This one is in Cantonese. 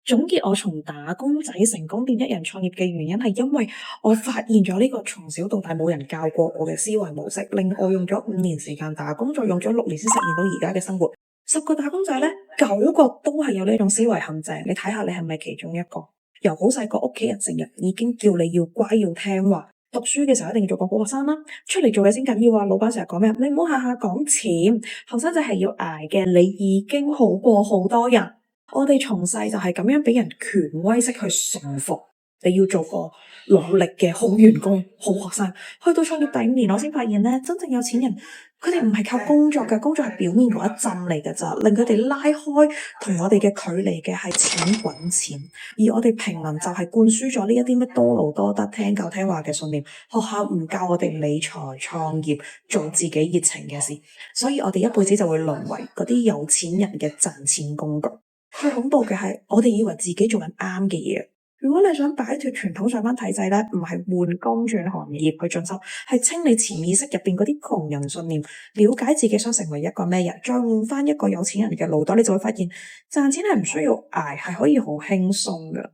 總結我從打工仔成功變一人創業嘅原因，係因為我發現咗呢個從小到大冇人教過我嘅思維模式，令我用咗5年時間打工，再用咗6年先實現到而家嘅生活。10個打工仔呢，9個都係有呢種思維陷阱。你睇下你係咪其中一個？由好細個屋企人成日已經叫你要乖要聽話，讀書嘅時候一定要做個好學生啦，出嚟做嘢先緊要啊！老闆成日講咩？你唔好下下講錢，後生仔係要捱嘅，你已經好過好多人。我哋從細就係咁樣俾人權威式去馴服，你要做個努力嘅好員工、好學生。去到創業第5年，我先發現咧，真正有錢人佢哋唔係靠工作嘅，工作係表面嗰一陣嚟㗎咋，令佢哋拉開同我哋嘅距離嘅係錢滾錢。而我哋平民就係灌輸咗呢一啲咩多勞多得、聽教聽話嘅信念，學校唔教我哋理財、創業、做自己熱情嘅事，所以我哋一輩子就會淪為嗰啲有錢人嘅賺錢工具。最恐怖嘅係，我哋以為自己做緊啱嘅嘢。如果你想擺脫傳統上班體制咧，唔係換工轉行業去進修，係清理潛意識入邊嗰啲窮人信念，了解自己想成為一個咩人，再換翻一個有錢人嘅腦袋，你就會發現賺錢係唔需要捱，係可以好輕鬆㗎。